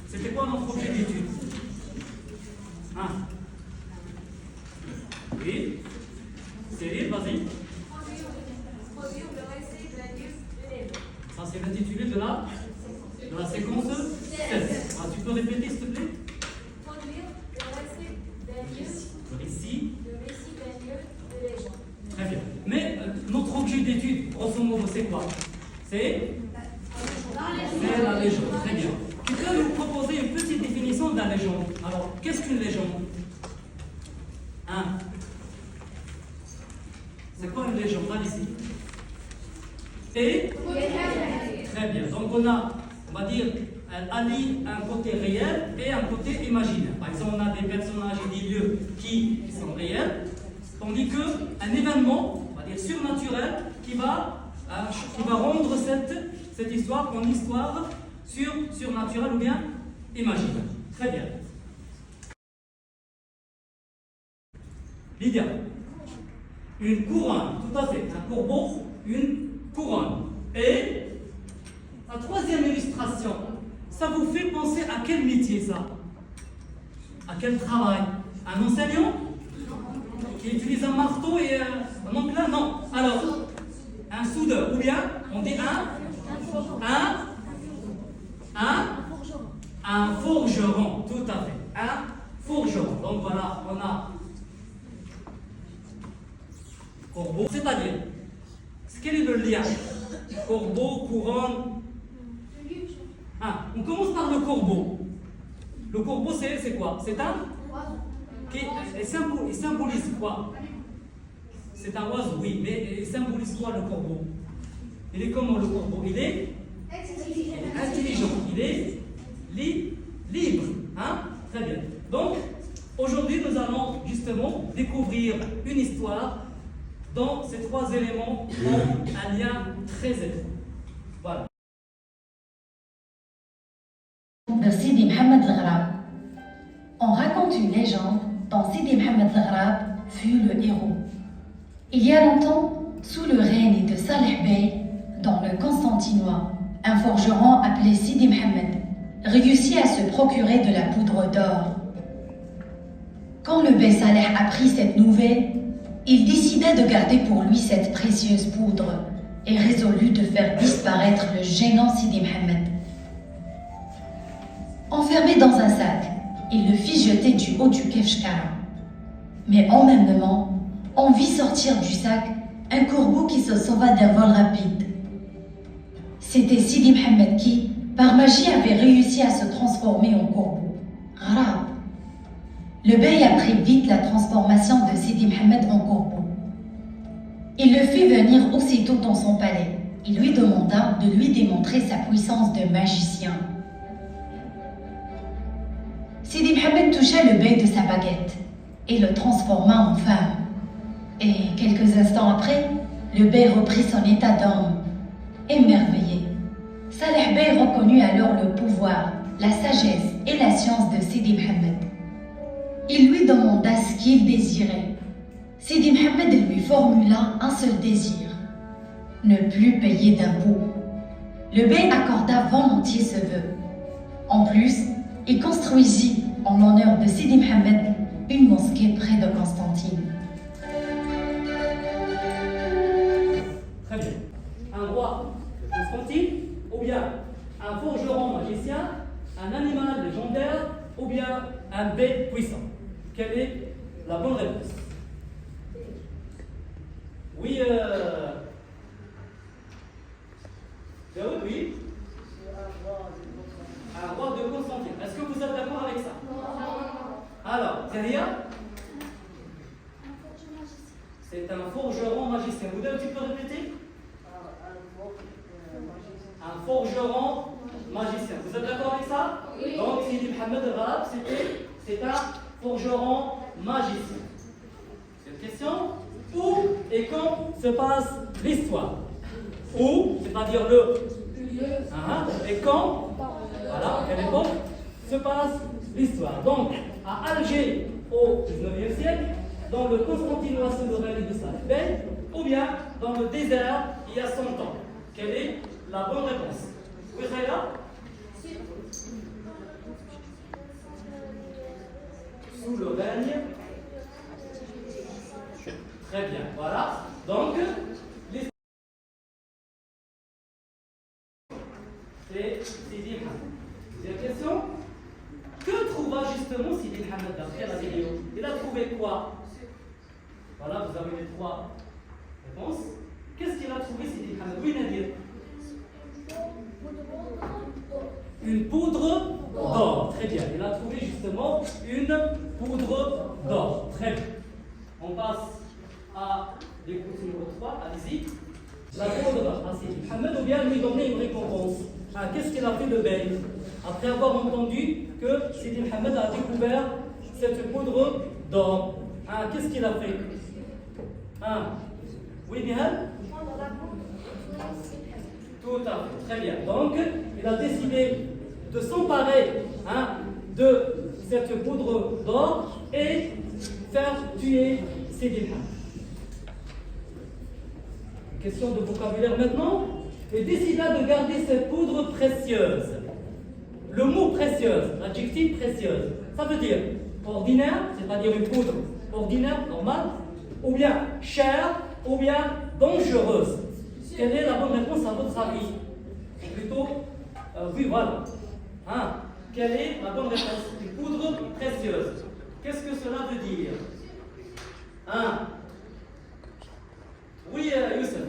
C'était quoi notre objet d'étude? Hein? Oui? Cyril, vas-y. Ça, c'est l'intitulé de la séquence 16. Ah, tu peux répéter, s'il te plaît? Produire le récit d'un lieu de légende. Très bien. Mais notre objet d'étude, grosso modo, c'est quoi? C'est la légende. Très bien. Tu peux nous proposer une petite définition de la légende. Alors, qu'est-ce qu'une légende? Hein? C'est quoi une légende? Là, ici. Et très bien. Donc, on va dire, elle allie un côté réel et un côté imaginaire. Par exemple, on a des personnages et des lieux qui sont réels, tandis qu'un événement, on va dire surnaturel, qui va rendre cette histoire en histoire surnaturelle ou bien imaginaire. Très bien. Lydia, une couronne, tout à fait, un corbeau, une couronne. Et la troisième illustration, ça vous fait penser à quel métier ça? À quel travail? Un enseignant qui utilise un marteau et un enclume? Non. Alors, un soudeur, ou bien on dit un forgeron, tout à fait, un forgeron. Donc voilà, on a corbeau, c'est-à-dire, quel est le lien? Corbeau, couronne. On commence par le corbeau. Le corbeau, c'est quoi? C'est un il symbolise quoi? C'est un oiseau, oui, mais il symbolise quoi le corbeau? Il est comment le corbeau? Il est intelligent, il est libre. Hein? Très bien. Donc, aujourd'hui, nous allons justement découvrir une histoire dont ces trois éléments ont un lien très étroit. Voilà. De Sidi Mohamed al-Ghrab. On raconte une légende dont Sidi Mohamed al-Ghrab fut le héros. Il y a longtemps, sous le règne de Saleh Bey, dans le Constantinois, un forgeron appelé Sidi Mohamed réussit à se procurer de la poudre d'or. Quand le Bey Saleh apprit cette nouvelle, il décida de garder pour lui cette précieuse poudre et résolut de faire disparaître le gênant Sidi Mohamed. Enfermé dans un sac, il le fit jeter du haut du Kefchkara. Mais en même moment, on vit sortir du sac un corbeau qui se sauva d'un vol rapide. C'était Sidi Mohamed qui, par magie, avait réussi à se transformer en corbeau. Ghrab. Le bey apprit vite la transformation de Sidi Mohamed en corbeau. Il le fit venir aussitôt dans son palais. Il lui demanda de lui démontrer sa puissance de magicien. Sidi Mohamed toucha le bey de sa baguette et le transforma en femme. Et quelques instants après, le bey reprit son état d'homme. Émerveillé, Saleh Bey reconnut alors le pouvoir, la sagesse et la science de Sidi Mohamed. Il lui demanda ce qu'il désirait. Sidi Mohamed lui formula un seul désir: ne plus payer d'impôts. Le bey accorda volontiers ce vœu. En plus, il construisit, en l'honneur de Sidi Mohamed, une mosquée près de Constantine. Très bien. Un roi de Constantine, ou bien un forgeron magicien, un animal légendaire, ou bien un bey puissant. Quelle est la bonne réponse? Oui, Daoud, oui. Un roi de Constantine. Est-ce que vous êtes d'accord avec ça? Alors, Zahia? C'est un forgeron magicien. Vous devez un petit peu répéter? Un forgeron magicien. Vous êtes d'accord avec ça? Oui. Donc, Sidi Mohamed al-Ghrab, c'est un forgeron magicien. C'est une question? Où et quand se passe l'histoire? Où, c'est-à-dire le lieu, et quand, voilà, à quelle époque se passe l'histoire? Donc, à Alger, au 19e siècle, dans le Constantinois sous le règne de Saleh Bey, ou bien dans le désert il y a 100 ans. Quelle est la bonne réponse? Oui, Khaïla? sous le règne. Très bien, voilà. Donc, c'est Sidi Mohamed. Deuxième question. Que trouva justement Sidi Mohamed d'après la vidéo? Il a trouvé quoi? Voilà, vous avez les trois réponses. Qu'est-ce qu'il a trouvé Sidi Mohamed? Oui, Nadir. Une poudre d'or. Très bien. Il a trouvé justement une poudre d'or. Très bien. On passe à l'écoute numéro 3. Allez-y. La poudre à Sidi Mohamed ou bien lui donner une récompense. Qu'est-ce qu'il a fait de belle? Après avoir entendu que Sidi Mohamed a découvert cette poudre d'or. Qu'est-ce qu'il a fait? Oui, Nihal? Tout à fait, très bien. Donc, il a décidé de s'emparer de cette poudre d'or et faire tuer Sidi Mohamed. Question de vocabulaire maintenant. Il décida de garder cette poudre précieuse. Le mot précieuse, l'adjectif précieuse, ça veut dire ordinaire, c'est-à-dire une poudre ordinaire, normale, ou bien chère, ou bien dangereuse. Quelle est la bonne réponse à votre avis? Plutôt, oui, voilà. Quelle est la bonne réponse? Une poudre précieuse. Qu'est-ce que cela veut dire? Oui, Youssef.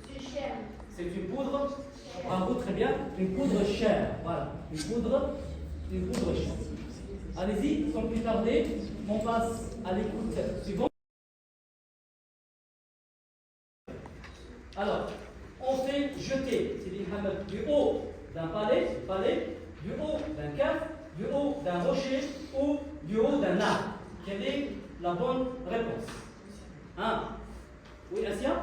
C'est cher. C'est une poudre, bravo, très bien, une poudre chère. Voilà, une poudre chère. Allez-y, sans plus tarder, on passe à l'écoute suivante. Alors, on fait jeter Sidi Mohamed du haut d'un palais, du haut d'un caf, du haut d'un rocher ou du haut d'un arbre. Quelle est la bonne réponse? Oui, Asia?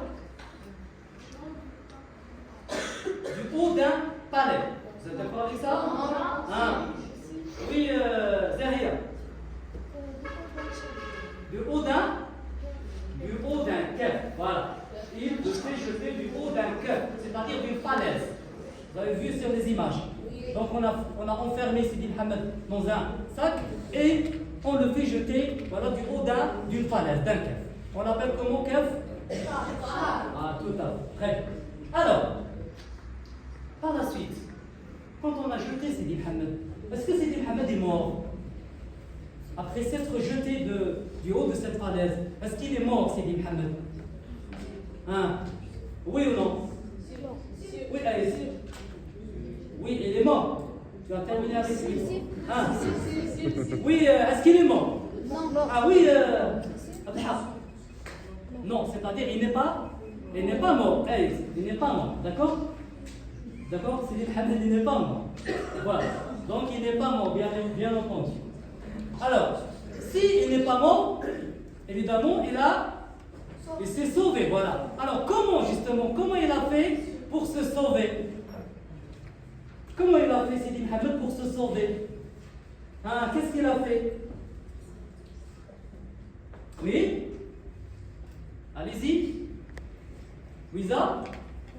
Du haut d'un palais. Vous êtes d'accord avec ça? Oui, Zahia. Du haut d'un caf. Voilà. Il le fait jeter du haut d'un caf, c'est-à-dire d'une falaise. Vous avez vu sur les images. Donc on a enfermé Sidi Mohamed dans un sac et on le fait jeter du haut d'une falaise, d'un caf. On l'appelle comment caf? Tout à fait. Très bien. Alors, par la suite, quand on a jeté Sidi Mohamed, est-ce que Sidi Mohamed est mort? Après s'être jeté du haut de cette falaise, est-ce qu'il est mort, Sidi Mohamed? Oui ou non? Oui, allez. Oui, il est mort. Tu as terminé avec lui. Oui, est-ce qu'il est mort? Oui, non, c'est-à-dire il n'est pas mort. Il n'est pas mort, d'accord? D'accord? Sidi Mohamed, il n'est pas mort. Voilà. Donc il n'est pas mort, bien entendu. Alors, s'il n'est pas mort, évidemment, il s'est sauvé, voilà. Alors, comment il a fait pour se sauver? Comment il a fait, Sidi Mohamed, pour se sauver? Qu'est-ce qu'il a fait? Oui? Allez-y. Wiza? Sidi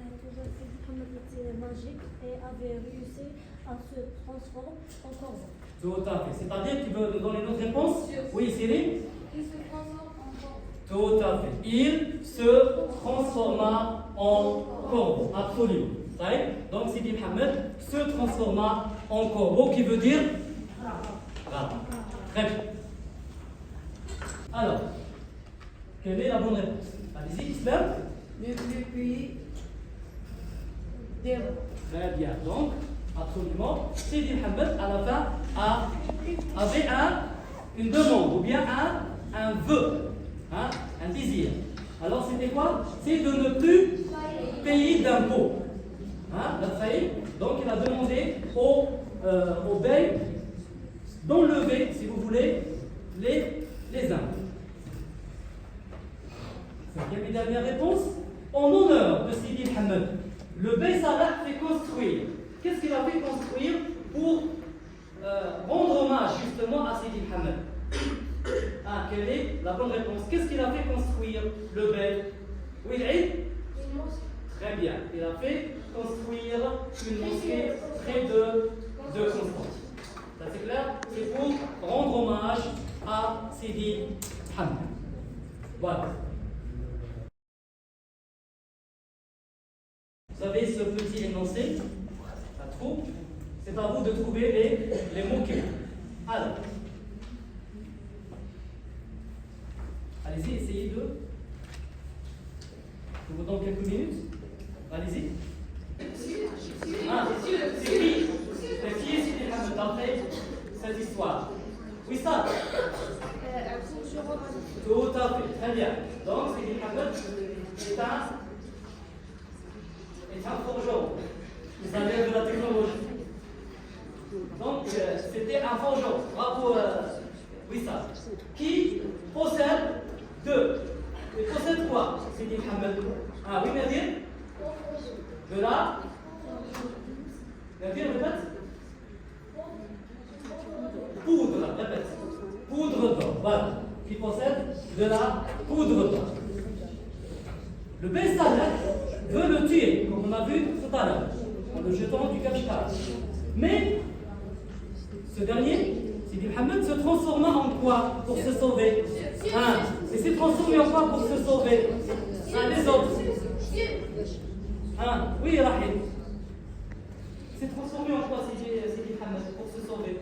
Mohamed était magique et avait réussi à se transformer en corbeau. Tout à fait. C'est-à-dire, tu veux nous donner une autre réponse? Oui, Cyril? Il se transforme en corbeau. Tout à fait. Il se transforma en corbeau. Absolument. Donc Sidi Mohamed se transforma en corbeau, qui veut dire bravo. Très bien. Alors, quelle est la bonne réponse? Allez-y, Islam. Le pays des Très bien. Donc, absolument, Sidi Mohamed à la fin avait une demande ou bien un vœu. Un désir. Alors c'était quoi? C'est de ne plus payer d'impôts. Donc il a demandé au bey d'enlever, si vous voulez, les impôts. Cinquième et dernière réponse. En honneur de Sidi Mohamed, le bey Salah fait construire. Qu'est-ce qu'il a fait construire pour rendre hommage justement à Sidi Mohamed? Quelle est la bonne réponse? Qu'est-ce qu'il a fait construire, le bey? Oui, très bien. Il a fait construire une mosquée près de Constantine. Ça c'est clair? C'est pour rendre hommage à Sidi Hamad. Voilà. Vous avez ce petit énoncé, la troupe. C'est à vous de trouver les mots-clés. Alors, allez-y, essayez de. Je vous donne quelques minutes. Allez-y. Ah, c'est qui est Sidi Hamad d'après cette histoire? Oui, ça. Tout à fait, très bien. Donc, Sidi Hamad est un forgeron. Vous avez de la technologie. Donc, c'était un forgeron. Bravo, Wissa. Qui possède deux. Il possède quoi, Sidi Hamad? Ah oui, Nadir? De la. Nadir, répète. Poudre, répète. Poudre d'or, voilà. Qui possède de la poudre d'or. Le Bey Saleh veut le tuer, comme on a vu tout à l'heure, en le jetant du Kashkar. Mais ce dernier, Sidi Hamad, se transforma en quoi pour se sauver? Il s'est transformé en quoi pour se sauver? Les autres. Oui, Rahim. Il s'est transformé en quoi, Sidi Hamad, pour se sauver?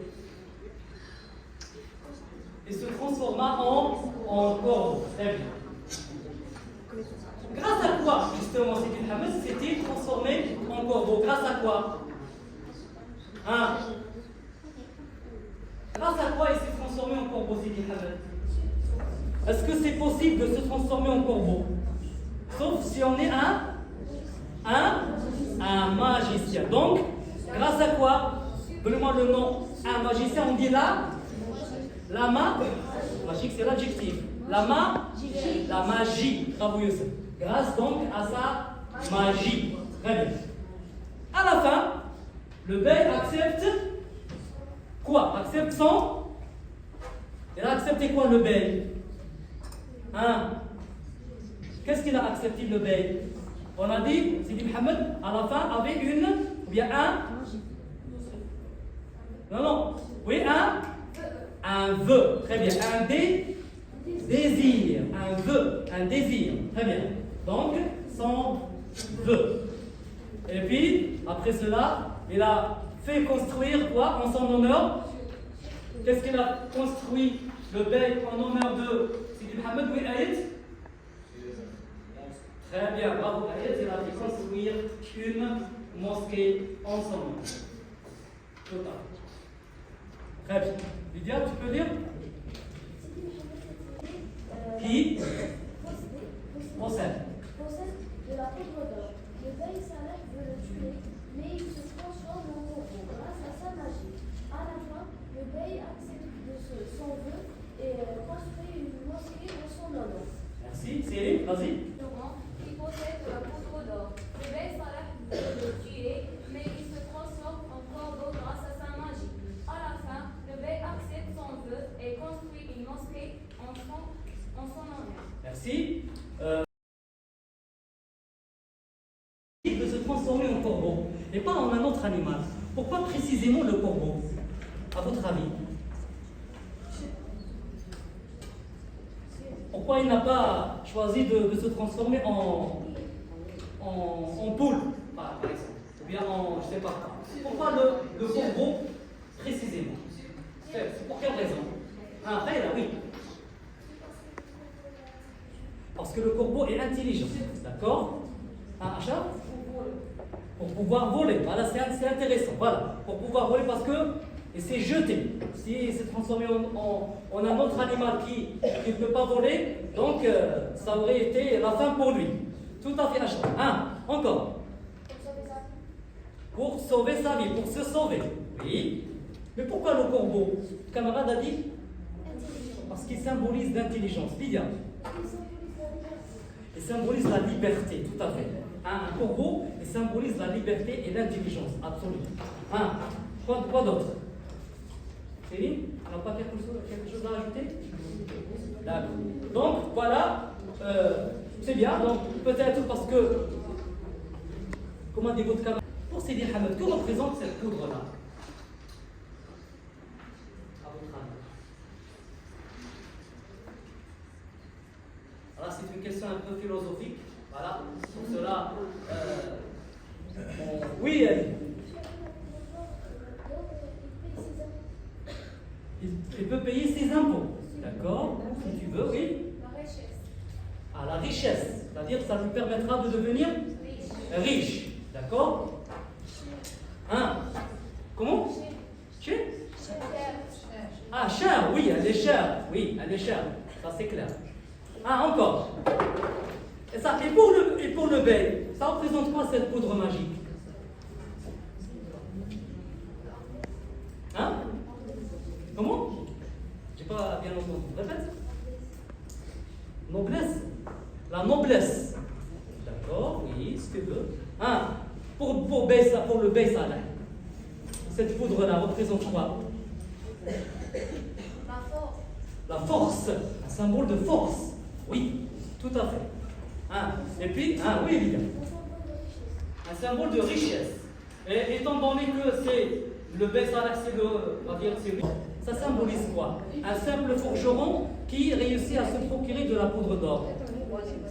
Il se transforma en corbeau. Très bien. Grâce à quoi, justement, Sidi Hamad s'est-il transformé en corbeau? Grâce à quoi? Grâce à quoi il s'est transformé en corbeau, Sidi Hamad? Est-ce que c'est possible de se transformer en corbeau? Sauf si on est un magicien. Donc, grâce à quoi? Donnez-moi le nom. Un magicien, on dit là? Magique, c'est l'adjectif. La magie. Bravo Youssef. Grâce donc à sa magie. Très bien. À la fin, le bey accepte quoi? Accepte son. Il a accepté quoi, le bey? Qu'est-ce qu'il a accepté, le bey? On a dit, Sidi Hamad, à la fin, avait une, ou bien un. Non. Oui, un vœu. Très bien. Un désir. Un vœu. Un désir. Très bien. Donc, son vœu. Et puis, après cela, il a fait construire quoi en son honneur? Qu'est-ce qu'il a construit, le bey, en honneur de Sidi Hamad? Oui, Aïd? Très bien, bravo Aïd. Il a fait construire une mosquée en son honneur. Total. Très bien. Lydia, tu peux dire? Qui possède de la poudre d'or. Le Bey Saleh veut le tuer, mais il se transforme en corbeau grâce à sa magie. À la fin, le Bey accepte son vœu et construit une mosquée en son honneur. Merci. Céline, vas-y. Laurent, qui possède de la poudre d'or. Le Bey Saleh veut le tuer, mais il se transforme en corbeau grâce à sa magie. À la fin, le Bey accepte son vœu et construit une mosquée en son honneur. Merci. De se transformer en corbeau et pas en un autre animal. Pourquoi précisément le corbeau, à votre avis? Pourquoi il n'a pas choisi de se transformer en poule, par exemple, ou bien en, je ne sais pas. Pourquoi le corbeau précisément? C'est pour quelle raison? Après, là, oui. Parce que le corbeau est intelligent, d'accord? Achat? Pour pouvoir voler. Voilà, c'est intéressant. Voilà, pour pouvoir voler parce que il s'est jeté. S'il s'est transformé en un autre animal qui ne peut pas voler, donc ça aurait été la fin pour lui. Tout à fait, Achat. Encore. Pour sauver sa vie, pour se sauver. Oui. Mais pourquoi le corbeau? Le camarade a dit? Parce qu'il symbolise l'intelligence. Lydia. Il symbolise la liberté, tout à fait. Un corbeau, il symbolise la liberté et l'intelligence, absolument. Quoi d'autre? Céline, on n'a pas quelque chose à ajouter? D'accord. Donc, voilà, c'est bien. Donc, peut-être parce que, comment dit votre camarade? Pour Sidi Hamad, que représente cette poudre-là? À votre avis? question un peu philosophique. Voilà, pour cela, oui, Ali. Il peut payer ses impôts. D'accord? Si tu veux, oui. La richesse. À la richesse. C'est-à-dire que ça lui permettra de devenir riche. D'accord? Hein? Comment? Chez? Ah, cher, oui, elle est chère. Oui, elle est chère. Ça, c'est clair. Ah, encore. Et pour le bey, ça représente quoi cette poudre magique? Hein? Comment? J'ai pas bien entendu. Répète. Noblesse. La noblesse. D'accord, oui, ce que veut. Hein? Pour le bey saleh, cette poudre-là représente quoi? La force. La force. Un symbole de force. Oui, tout à fait. Hein? Et puis, oui, évidemment. Un symbole de richesse. Et étant donné que c'est le bey saleh, ça symbolise quoi? Un simple forgeron qui réussit à se procurer de la poudre d'or.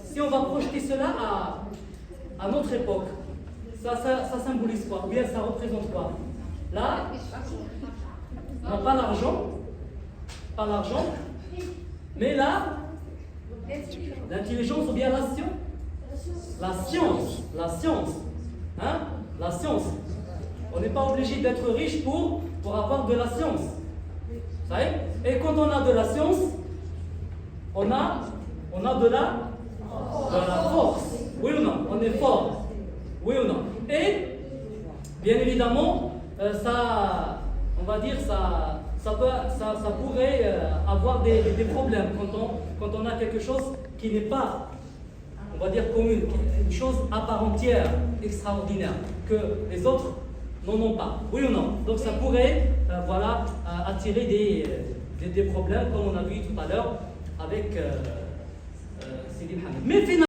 Si on va projeter cela à notre époque, ça symbolise quoi? Ou bien ça représente quoi? Là, non, pas l'argent, mais là, l'intelligence ou bien la science. Hein? La science. On n'est pas obligé d'être riche pour avoir de la science. Vous savez? Et quand on a de la science, on a de la force. Oui ou non? On est fort. Oui ou non? Et, bien évidemment, on va dire, ça pourrait avoir des problèmes quand on a quelque chose qui n'est pas, on va dire, commune, une chose à part entière, extraordinaire, que les autres n'en ont pas. Oui ou non? Donc ça pourrait attirer des problèmes, comme on a vu tout à l'heure avec Sidi Mohamed. Mais finalement,